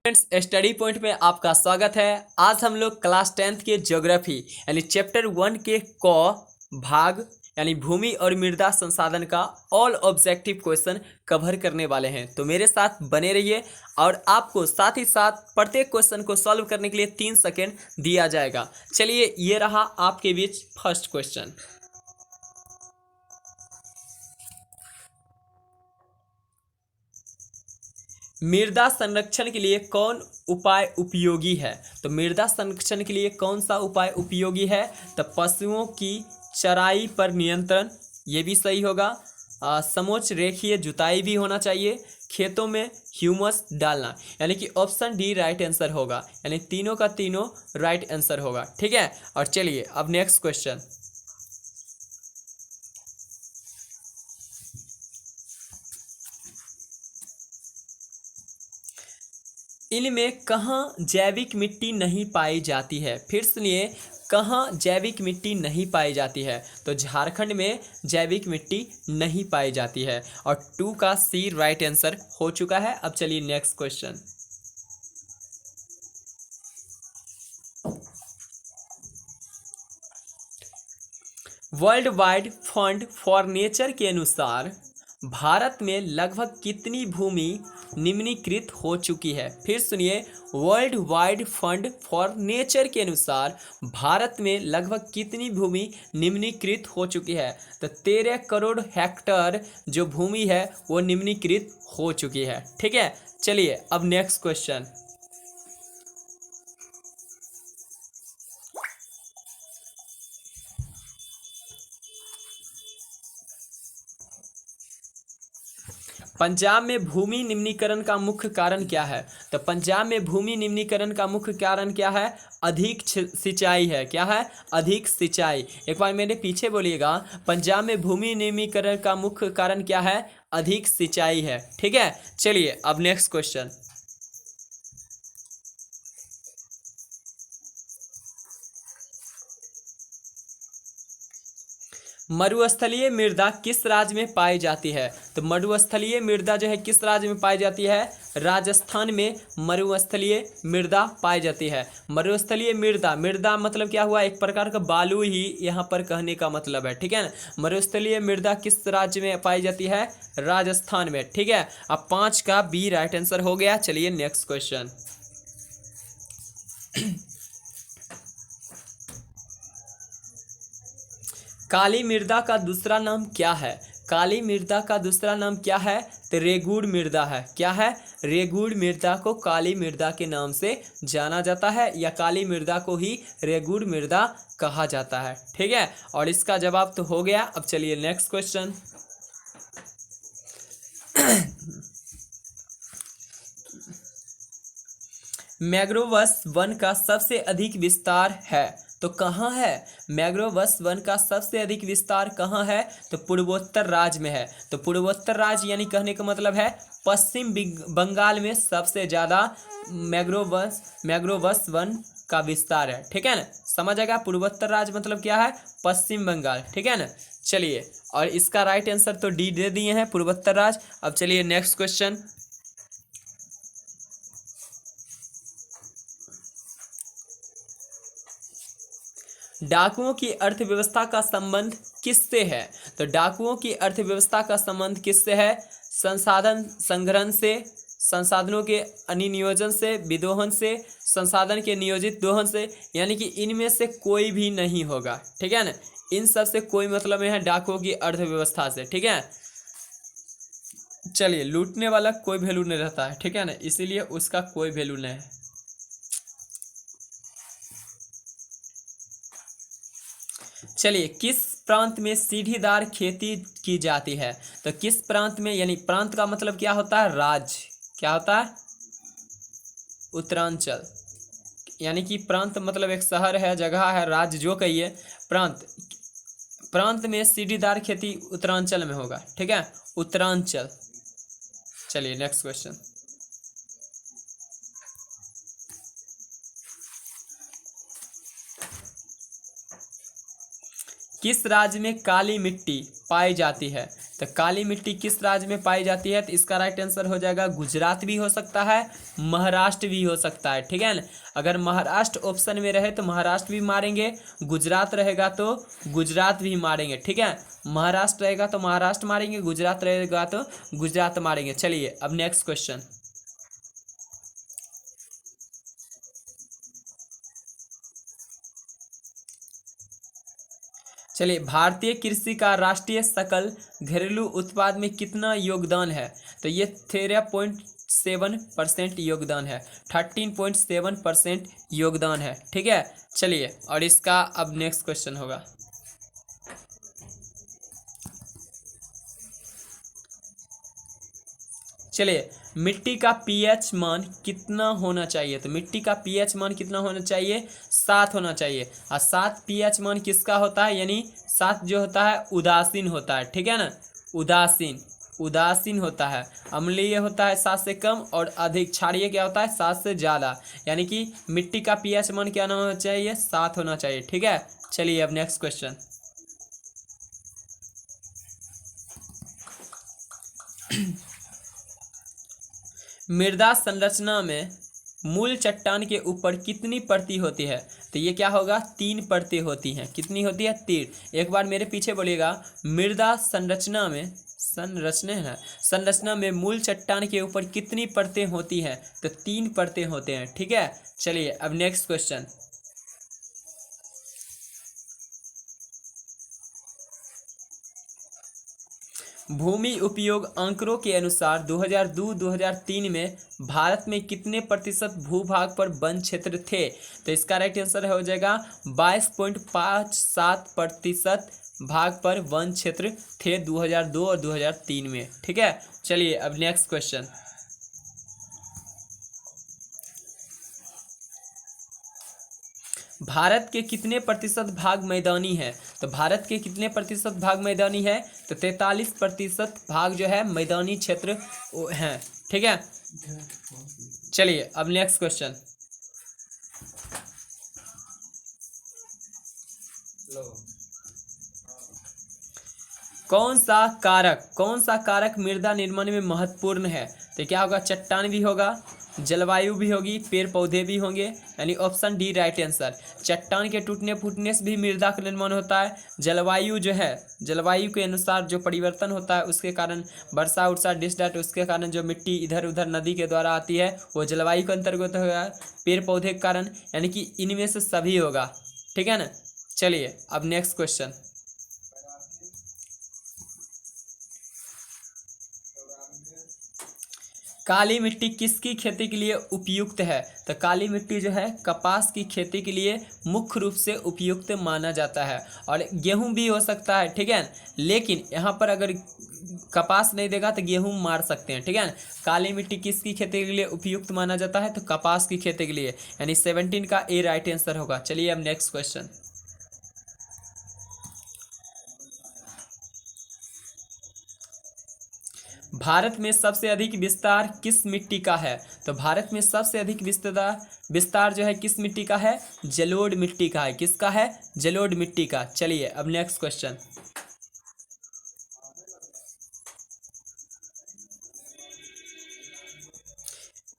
Friends, study point में आपका स्वागत है। आज हम लोग क्लास 10th के ज्योग्राफी यानी चैप्टर 1 के भाग यानी भूमि और मृदा संसाधन का ऑल ऑब्जेक्टिव क्वेश्चन कवर करने वाले हैं। तो मेरे साथ बने रहिए और आपको साथ ही साथ प्रत्येक क्वेश्चन को सॉल्व करने के लिए 3 सेकेंड दिया जाएगा। चलिए, ये रहा आपके बीच फर्स्ट क्वेश्चन। मृदा संरक्षण के लिए कौन उपाय उपयोगी है? तो मृदा संरक्षण के लिए कौन सा उपाय उपयोगी है? तो पशुओं की चराई पर नियंत्रण, ये भी सही होगा। समोच्च रेखीय जुताई भी होना चाहिए। खेतों में ह्यूमस डालना, यानी कि ऑप्शन डी राइट आंसर होगा, यानी तीनों का तीनों राइट आंसर होगा। ठीक है, और चलिए अब नेक्स्ट क्वेश्चन। इनमें कहाँ जैविक मिट्टी नहीं पाई जाती है? फिर सुनिए, कहाँ जैविक मिट्टी नहीं पाई जाती है? तो झारखंड में जैविक मिट्टी नहीं पाई जाती है, और 2 का सी राइट आंसर हो चुका है। अब चलिए next question. World wide fund for nature के अनुसार भारत में लगभग कितनी भूमि निम्नीकृत हो चुकी है? फिर सुनिए, world wide fund for nature के अनुसार भारत में लगभग कितनी भूमि निम्नीकृत हो चुकी है? तो 13 करोड़ हेक्टेयर जो भूमि है वो निम्नीकृत हो चुकी है। ठीक है, चलिए अब नेक्स्ट क्वेश्चन। पंजाब में भूमि निम्नीकरण का मुख्य कारण क्या है? तो पंजाब में भूमि निम्नीकरण का मुख्य कारण क्या है? अधिक सिंचाई है। क्या है? अधिक सिंचाई। एक बार मेरे पीछे बोलिएगा, पंजाब में भूमि निम्नीकरण का मुख्य कारण क्या है? अधिक सिंचाई है। ठीक है, चलिए अब नेक्स्ट क्वेश्चन। मरुस्थलीय मृदा किस राज्य में पाई जाती है? तो मरुस्थलीय मृदा जो है किस राज्य में पाई जाती है? राजस्थान में मरुस्थलीय मृदा पाई जाती है। मरुस्थलीय मृदा, मृदा मतलब क्या हुआ? एक प्रकार का बालू ही यहाँ पर कहने का मतलब है। ठीक है ना, मरुस्थलीय मृदा किस राज्य में पाई जाती है? राजस्थान में। ठीक है, अब 5 का बी राइट आंसर हो गया। चलिए नेक्स्ट क्वेश्चन। काली मृदा का दूसरा नाम क्या है? काली मृदा का दूसरा नाम क्या है? तो रेगुड़ मृदा है। क्या है? रेगुड़ मृदा को काली मृदा के नाम से जाना जाता है, या काली मृदा को ही रेगुड़ मृदा कहा जाता है। ठीक है, और इसका जवाब तो हो गया। अब चलिए नेक्स्ट क्वेश्चन। मैंग्रोवस वन का सबसे अधिक विस्तार है तो कहाँ है? मैंग्रोवस वन का सबसे अधिक विस्तार कहाँ है? तो पूर्वोत्तर राज्य में है। तो पूर्वोत्तर राज्य यानी कहने का मतलब है पश्चिम बंगाल में सबसे ज़्यादा मैंग्रोवस वन का विस्तार है। ठीक है ना, समझ आएगा? पूर्वोत्तर राज्य मतलब क्या है? पश्चिम बंगाल। ठीक है ना, चलिए, और इसका राइट आंसर तो डी दे दिए हैं, पूर्वोत्तर राज्य। अब चलिए नेक्स्ट क्वेश्चन। डाकुओं की अर्थव्यवस्था का संबंध किससे है? तो डाकुओं की अर्थव्यवस्था का संबंध किससे है? संसाधन संग्रहण से, संसाधनों के अनियोजन से, विदोहन से, संसाधन के नियोजित दोहन से, यानी कि इनमें से कोई भी नहीं होगा। ठीक है ना, इन सब से कोई मतलब नहीं है डाकुओं की अर्थव्यवस्था से। ठीक है, चलिए, लूटने वाला कोई वैल्यू नहीं रहता है। ठीक है ना, इसीलिए उसका कोई वैल्यू नहीं है। चलिए, किस प्रांत में सीढ़ीदार खेती की जाती है? तो किस प्रांत में, यानी प्रांत का मतलब क्या होता है? राज्य। क्या होता है? उत्तरांचल। यानी कि प्रांत मतलब एक शहर है, जगह है, राज्य जो कहिए। प्रांत, प्रांत में सीढ़ीदार खेती उत्तरांचल में होगा। ठीक है, उत्तरांचल। चलिए नेक्स्ट क्वेश्चन। किस राज्य में काली मिट्टी पाई जाती है? तो काली मिट्टी किस राज्य में पाई जाती है? तो इसका राइट आंसर हो जाएगा गुजरात भी हो सकता है, महाराष्ट्र भी हो सकता है, ठीक है ना। अगर महाराष्ट्र ऑप्शन में रहे तो महाराष्ट्र भी मारेंगे, गुजरात रहेगा तो गुजरात भी मारेंगे, ठीक है। महाराष्ट्र रहेगा तो महाराष्ट्र मारेंगे, गुजरात रहेगा तो गुजरात मारेंगे। चलिए अब नेक्स्ट क्वेश्चन। चलिए, भारतीय कृषि का राष्ट्रीय सकल घरेलू उत्पाद में कितना योगदान है? तो ये 13.7% योगदान है, 13.7% योगदान है, ठीक है। चलिए, और इसका अब नेक्स्ट क्वेश्चन होगा। चलिए, मिट्टी का पीएच मान कितना होना चाहिए? तो मिट्टी का पीएच मान कितना होना चाहिए? 7 होना चाहिए। और 7 पीएच मान किसका होता है? यानी 7 जो होता है उदासीन होता है, ठीक है ना। उदासीन होता है। अम्लीय होता है 7 से कम, और अधिक क्षारीय क्या होता है? 7 से ज़्यादा। यानी कि मिट्टी का पीएच मान क्या होना चाहिए? 7 होना चाहिए, ठीक है। चलिए अब नेक्स्ट क्वेश्चन। मृदा संरचना में मूल चट्टान के ऊपर कितनी परतें होती है? तो ये क्या होगा? 3 परतें होती हैं। कितनी होती है? 3। एक बार मेरे पीछे बोलिएगा। मृदा संरचना में संरचना में मूल चट्टान के ऊपर कितनी परतें होती हैं? तो 3 परतें होते हैं, ठीक है। चलिए अब नेक्स्ट क्वेश्चन। भूमि उपयोग आंकड़ों के अनुसार 2002-2003 में भारत में कितने प्रतिशत भूभाग पर वन क्षेत्र थे? तो इसका राइट आंसर हो जाएगा 22.57% भाग पर वन क्षेत्र थे 2002 और 2003 में, ठीक है। चलिए अब नेक्स्ट क्वेश्चन। भारत के कितने प्रतिशत भाग मैदानी है? तो भारत के कितने प्रतिशत भाग मैदानी है? तो 43% भाग जो है मैदानी क्षेत्र हैं, ठीक है। चलिए अब नेक्स्ट क्वेश्चन। कौन सा कारक मृदा निर्माण में महत्वपूर्ण है? तो क्या होगा? चट्टान भी होगा, जलवायु भी होगी, पेड़ पौधे भी होंगे। यानी ऑप्शन डी राइट आंसर। चट्टान के टूटने फूटने से भी मृदा का निर्माण होता है। जलवायु जो है, जलवायु के अनुसार जो परिवर्तन होता है उसके कारण वर्षा उर्षा डिस्टार्ट, उसके कारण जो मिट्टी इधर उधर नदी के द्वारा आती है वो जलवायु के अंतर्गत होगा। पेड़ पौधे के कारण, यानी कि इनमें से सभी होगा, ठीक है ना। चलिए अब नेक्स्ट क्वेश्चन। काली मिट्टी किसकी खेती के लिए उपयुक्त है? तो काली मिट्टी जो है कपास की खेती के लिए मुख्य रूप से उपयुक्त माना जाता है, और गेहूं भी हो सकता है, ठीक है। लेकिन यहाँ पर अगर कपास नहीं देगा तो गेहूं मार सकते हैं, ठीक है। काली मिट्टी किसकी खेती के लिए उपयुक्त माना जाता है? तो कपास की खेती के लिए, यानी 17 का ए राइट आंसर होगा। चलिए अब नेक्स्ट क्वेश्चन। भारत में सबसे अधिक विस्तार किस मिट्टी का है? तो भारत में सबसे अधिक विस्तार जो है किस मिट्टी का है? जलोढ़ मिट्टी का है। किसका है? जलोढ़ मिट्टी का। चलिए अब नेक्स्ट क्वेश्चन।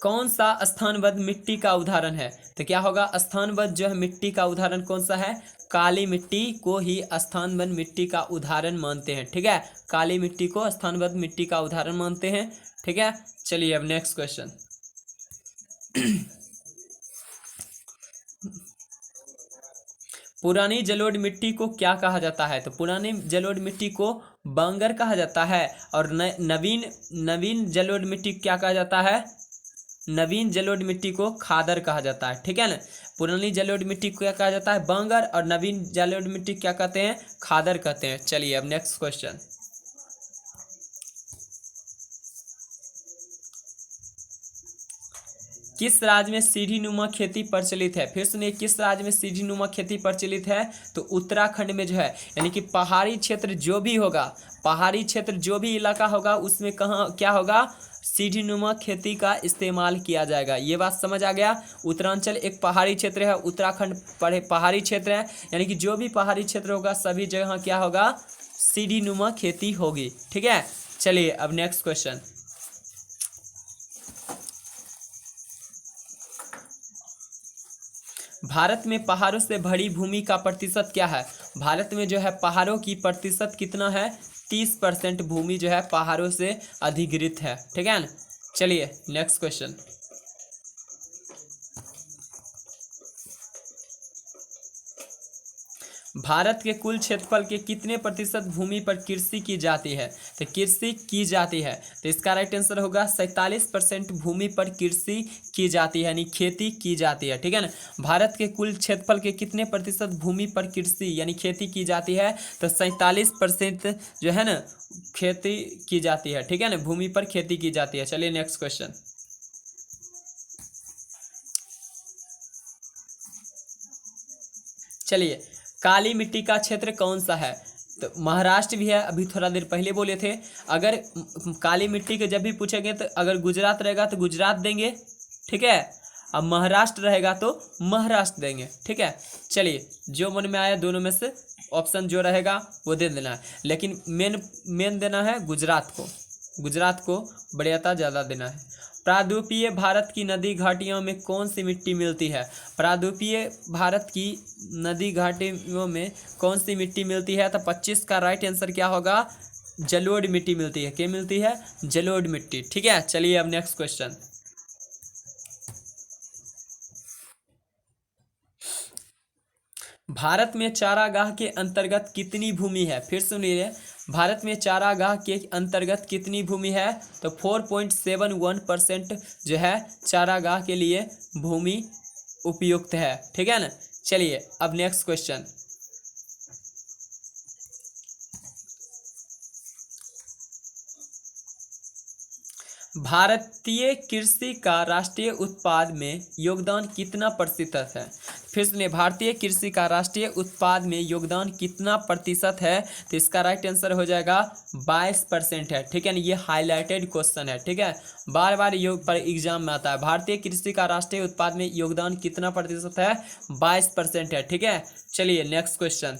कौन सा स्थानबद्ध मिट्टी का उदाहरण है? तो क्या होगा? स्थानबद्ध जो है मिट्टी का उदाहरण कौन सा है? काली मिट्टी को ही स्थानबद्ध मिट्टी का उदाहरण मानते हैं, ठीक है। काली मिट्टी को स्थानबद्ध मिट्टी का उदाहरण मानते हैं, ठीक है। चलिए अब नेक्स्ट क्वेश्चन। पुरानी जलोढ़ मिट्टी को क्या कहा जाता है? तो पुरानी जलोढ़ मिट्टी को बांगर कहा जाता है, और नवीन जलोढ़ मिट्टी क्या कहा जाता है? नवीन जलोढ़ मिट्टी को खादर कहा जाता है, ठीक है ना। पुरानी जलोढ़ मिट्टी को क्या कहा जाता है? बांगर, और नवीन जलोढ़ मिट्टी क्या कहते हैं? खादर कहते हैं। चलिए अब नेक्स्ट क्वेश्चन। किस राज्य में सीढ़ीनुमा खेती प्रचलित है? फिर सुनिए, किस राज्य में सीढ़ीनुमा खेती प्रचलित है? तो उत्तराखंड में जो है, यानी कि पहाड़ी क्षेत्र जो भी होगा, पहाड़ी क्षेत्र जो भी इलाका होगा उसमें कहाँ क्या होगा? सीढ़ीनुमा खेती का इस्तेमाल किया जाएगा। ये बात समझ आ गया। उत्तरांचल एक पहाड़ी क्षेत्र है, उत्तराखंड पहाड़ी क्षेत्र है, यानी कि जो भी पहाड़ी क्षेत्र होगा सभी जगह क्या होगा? सीढ़ीनुमा खेती होगी, ठीक है। चलिए अब नेक्स्ट क्वेश्चन। भारत में पहाड़ों से भरी भूमि का प्रतिशत क्या है? भारत में जो है पहाड़ों की प्रतिशत कितना है? 30% भूमि जो है पहाड़ों से अधिकृत है। ठीक है ना। चलिए नेक्स्ट क्वेश्चन। भारत के कुल क्षेत्रफल के कितने प्रतिशत भूमि पर कृषि की जाती है? तो कृषि की जाती है, तो इसका राइट आंसर होगा 47% भूमि पर कृषि की जाती है, यानी खेती की जाती है। ठीक है ना। भारत के कुल क्षेत्रफल के कितने प्रतिशत भूमि पर कृषि यानी खेती की जाती है? तो 47% जो है ना खेती की जाती है। ठीक है ना, भूमि पर खेती की जाती है। चलिए नेक्स्ट क्वेश्चन। चलिए, काली मिट्टी का क्षेत्र कौन सा है? तो महाराष्ट्र भी है, अभी थोड़ा देर पहले बोले थे। अगर काली मिट्टी के जब भी पूछेंगे तो अगर गुजरात रहेगा तो गुजरात देंगे। ठीक है, अब महाराष्ट्र रहेगा तो महाराष्ट्र देंगे। ठीक है, चलिए जो मन में आया दोनों में से ऑप्शन जो रहेगा वो दे देना है, लेकिन मेन देना है गुजरात को। गुजरात को वरीयता ज़्यादा देना है। प्रायद्वीपीय भारत की नदी घाटियों में कौन सी मिट्टी मिलती है? प्रायद्वीपीय भारत की नदी घाटियों में कौन सी मिट्टी मिलती है? तो 25 का राइट आंसर क्या होगा? जलोढ़ मिट्टी मिलती है। क्या मिलती है? जलोढ़ मिट्टी। ठीक है, चलिए अब नेक्स्ट क्वेश्चन। भारत में चारागाह के अंतर्गत कितनी भूमि है? फिर सुनिए, भारत में चारागाह के अंतर्गत कितनी भूमि है? तो 4.71% जो है चारागाह के लिए भूमि उपयुक्त है। ठीक है ना। चलिए अब नेक्स्ट क्वेश्चन। भारतीय कृषि का राष्ट्रीय उत्पाद में योगदान कितना प्रतिशत है? फिर सुनिए, भारतीय कृषि का राष्ट्रीय उत्पाद में योगदान कितना प्रतिशत है? तो इसका राइट आंसर हो जाएगा 22% है। ठीक है ना, ये हाईलाइटेड क्वेश्चन है। ठीक है, बार बार योग पर एग्जाम में आता है। भारतीय कृषि का राष्ट्रीय उत्पाद में योगदान कितना प्रतिशत है? 22% है। ठीक है, चलिए नेक्स्ट क्वेश्चन।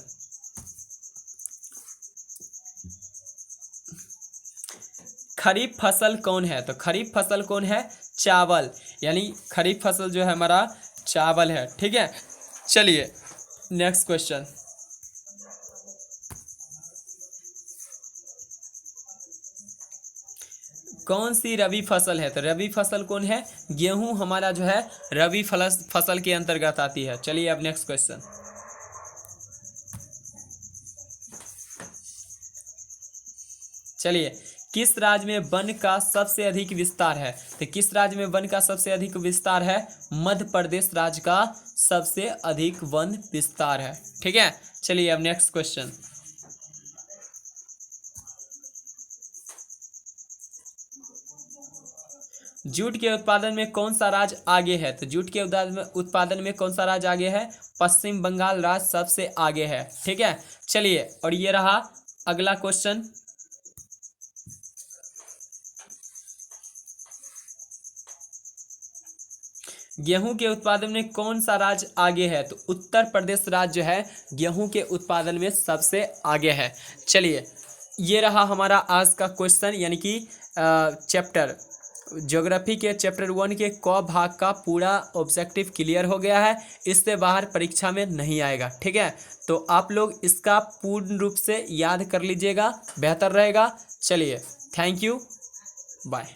खरीफ फसल कौन है? तो खरीफ फसल कौन है? चावल, यानी खरीफ फसल जो है हमारा चावल है। ठीक है, चलिए नेक्स्ट क्वेश्चन। कौन सी रबी फसल है? तो रबी फसल कौन है? गेहूं हमारा जो है रबी फसल के अंतर्गत आती है। चलिए अब नेक्स्ट क्वेश्चन। चलिए, किस राज्य में वन का सबसे अधिक विस्तार है? तो किस राज्य में वन का सबसे अधिक विस्तार है? मध्य प्रदेश राज्य का सबसे अधिक वन विस्तार है। ठीक है, चलिए अब नेक्स्ट क्वेश्चन। जूट के उत्पादन में कौन सा राज्य आगे है? तो जूट के उत्पादन में कौन सा राज्य आगे है? पश्चिम बंगाल राज्य सबसे आगे है। ठीक है, चलिए और ये रहा अगला क्वेश्चन। गेहूं के उत्पादन में कौन सा राज्य आगे है? तो उत्तर प्रदेश राज्य जो है गेहूं के उत्पादन में सबसे आगे है। चलिए, ये रहा हमारा आज का क्वेश्चन, यानी कि चैप्टर ज्योग्राफी के चैप्टर 1 के क भाग का पूरा ऑब्जेक्टिव क्लियर हो गया है। इससे बाहर परीक्षा में नहीं आएगा। ठीक है, तो आप लोग इसका पूर्ण रूप से याद कर लीजिएगा, बेहतर रहेगा। चलिए, थैंक यू, बाय।